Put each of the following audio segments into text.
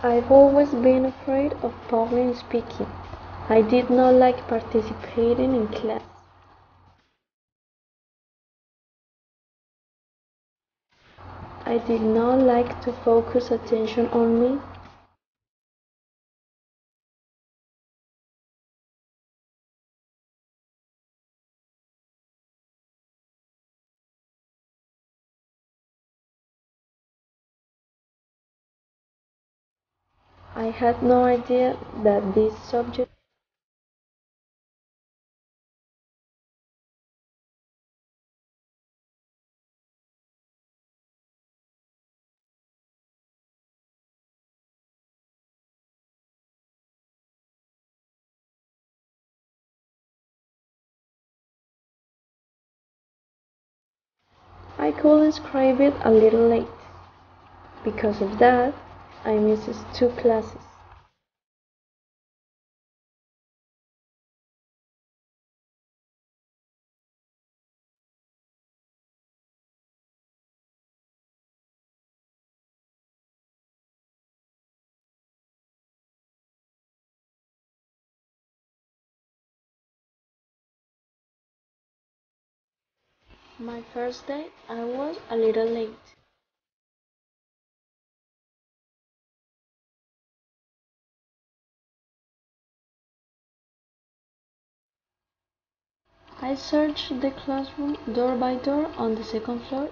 I've always been afraid of public speaking. I did not like participating in class. I did not like to focus attention on me. I had no idea that this subject I could describe it a little late. Because of that, I missed 2 classes. My first day, I was a little late. I searched the classroom door by door on the second floor.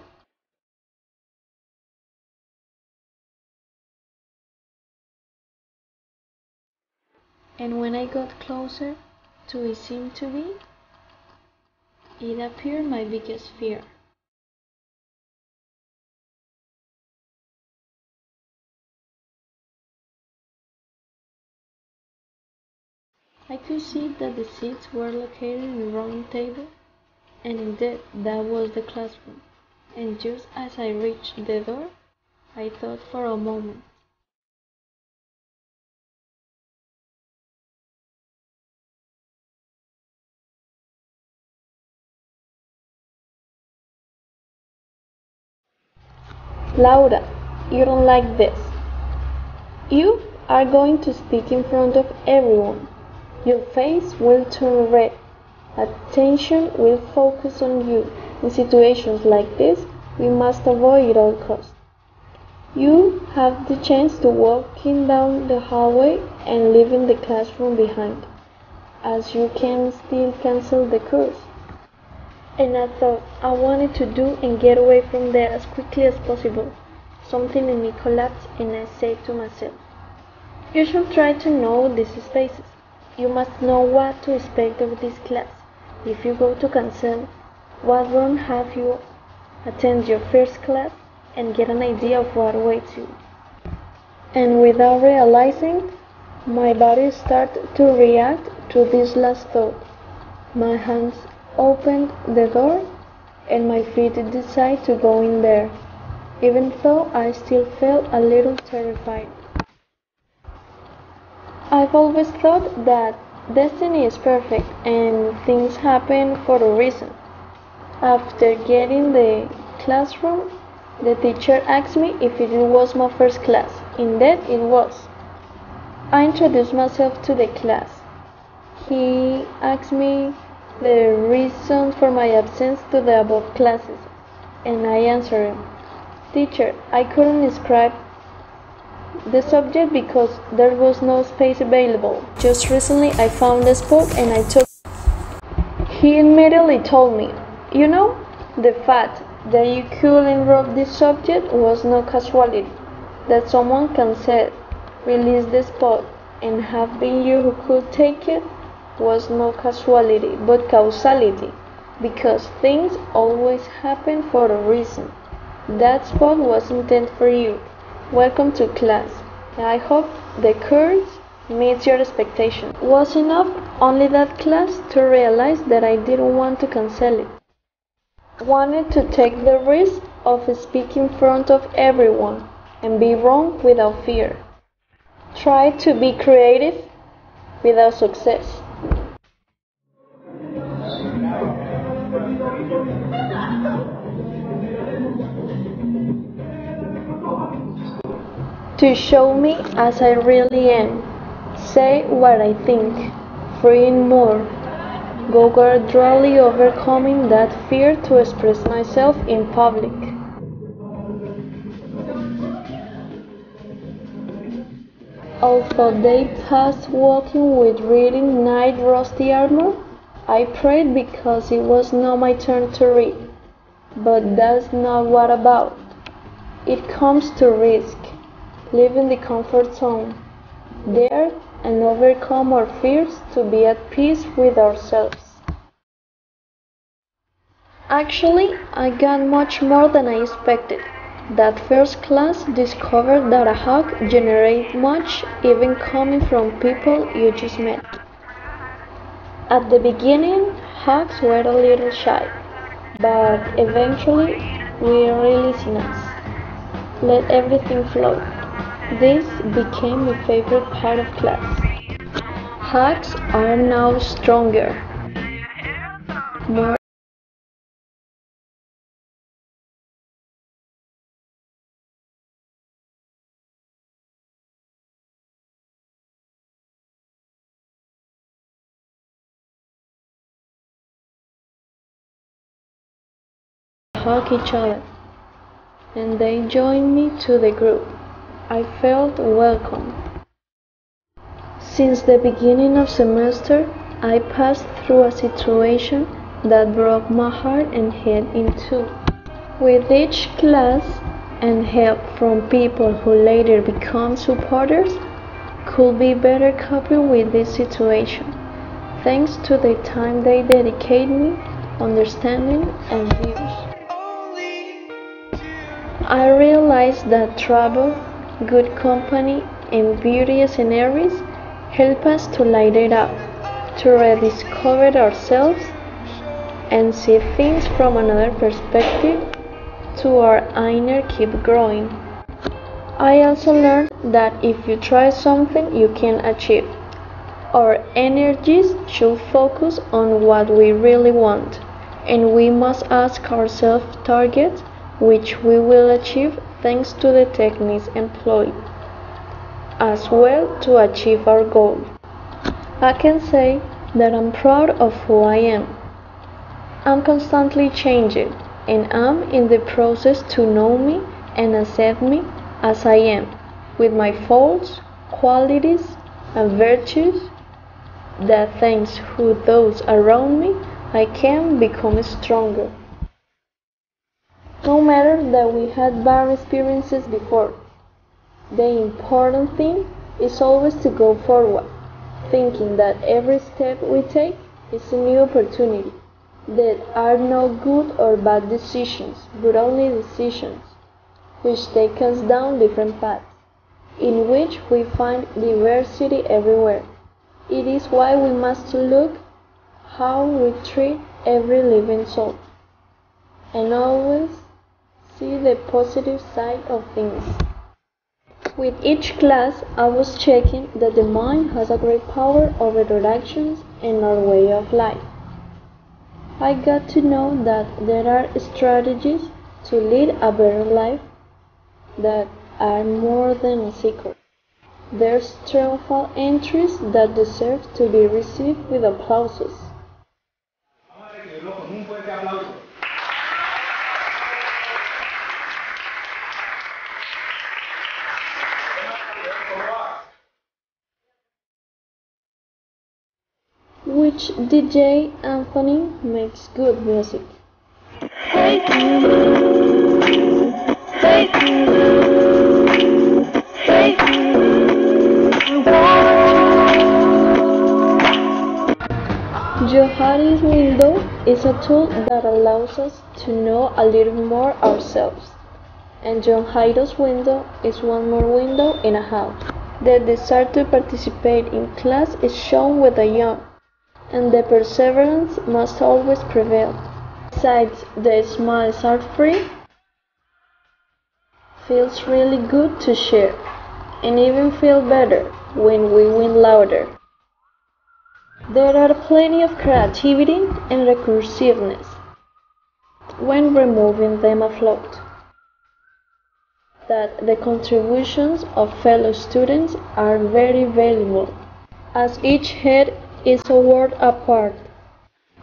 And when I got closer to it seemed to be, it appeared my biggest fear. I could see that the seats were located in the wrong table, and indeed that was the classroom. And just as I reached the door, I thought for a moment. Laura, you don't like this. You are going to speak in front of everyone. Your face will turn red. Attention will focus on you. In situations like this, we must avoid at all costs. You have the chance to walking down the hallway and leaving the classroom behind, as you can still cancel the course. And I thought I wanted to do and get away from there as quickly as possible. Something in me collapsed and I said to myself, you should try to know these spaces. You must know what to expect of this class. If you go to cancel, what room have you attend your first class and get an idea of what awaits you. And without realizing, my body started to react to this last thought. My hands opened the door and my feet decided to go in there, even though I still felt a little terrified. I've always thought that destiny is perfect and things happen for a reason. After getting the classroom, the teacher asked me if it was my first class. Indeed, it was. I introduced myself to the class. He asked me the reason for my absence to the above classes, and I answered him, Teacher, I couldn't describe the subject because there was no space available. Just recently I found a spot and I took it. He immediately told me, you know, the fact that you could enroll this subject was no casualty. That someone can say, release the spot, and have been you who could take it was no casualty, but causality, because things always happen for a reason. That spot was intended for you. Welcome to class. I hope the course meets your expectation. Was enough only that class to realize that I didn't want to cancel it. Wanted to take the risk of speaking in front of everyone and be wrong without fear. Try to be creative without success. to show me as I really am, say what I think, freeing more, go gradually overcoming that fear to express myself in public. Although they passed walking with reading knight rusty armor, I prayed because it was not my turn to read. But that's not what about. It comes to risk, leaving the comfort zone, dare and overcome our fears to be at peace with ourselves. Actually, I got much more than I expected. That first class discovered that a hug generates much even coming from people you just met. At the beginning, hugs were a little shy, but eventually we released us. Let everything flow. This became my favorite part of class. Hugs are now stronger, more hug each other, and they joined me to the group. I felt welcome. Since the beginning of semester, I passed through a situation that broke my heart and head in two. With each class and help from people who later become supporters, could be better coping with this situation, thanks to the time they dedicate me, understanding, and views. I realized that travel, good company, and beauty sceneries help us to light it up, to rediscover ourselves, and see things from another perspective, to our inner keep growing. I also learned that if you try something, you can achieve. Our energies should focus on what we really want, and we must ask ourselves targets which we will achieve thanks to the techniques employed, as well to achieve our goal. I can say that I'm proud of who I am. I'm constantly changing, and I'm in the process to know me and accept me as I am, with my faults, qualities, and virtues, that thanks to those around me, I can become stronger. No matter that we had bad experiences before, the important thing is always to go forward, thinking that every step we take is a new opportunity. There are no good or bad decisions, but only decisions, which take us down different paths, in which we find diversity everywhere. It is why we must look how we treat every living soul, and always see the positive side of things. With each class, I was checking that the mind has a great power over our actions and our way of life. I got to know that there are strategies to lead a better life that are more than a secret. There's triumphal entries that deserve to be received with applauses. Which DJ Anthony makes good music. Johari's window is a tool that allows us to know a little more ourselves. And John Jairo's window is one more window in a house. The desire to participate in class is shown with the young, and the perseverance must always prevail. Besides, the smiles are free. Feels really good to share, and even feel better when we win louder. There are plenty of creativity and recursiveness when removing them afloat. that the contributions of fellow students are very valuable, as each head is a world apart,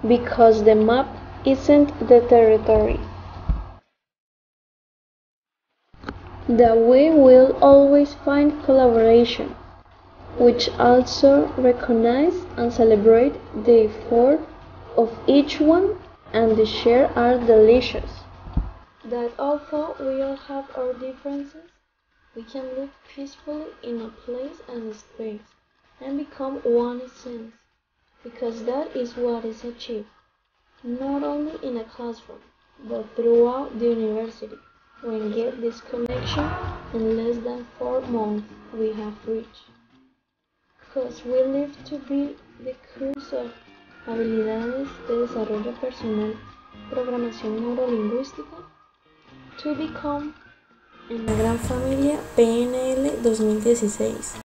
because the map isn't the territory. That we will always find collaboration, which also recognize and celebrate the effort of each one, and the share are delicious. That although we all have our differences, we can live peacefully in a place and space, and become one essence, because that is what is achieved, not only in a classroom, but throughout the university. When get this connection in less than 4 months we have reached. Because we live to be the curso of habilidades de desarrollo personal, programación neurolingüística, to become en la gran familia PNL 2016.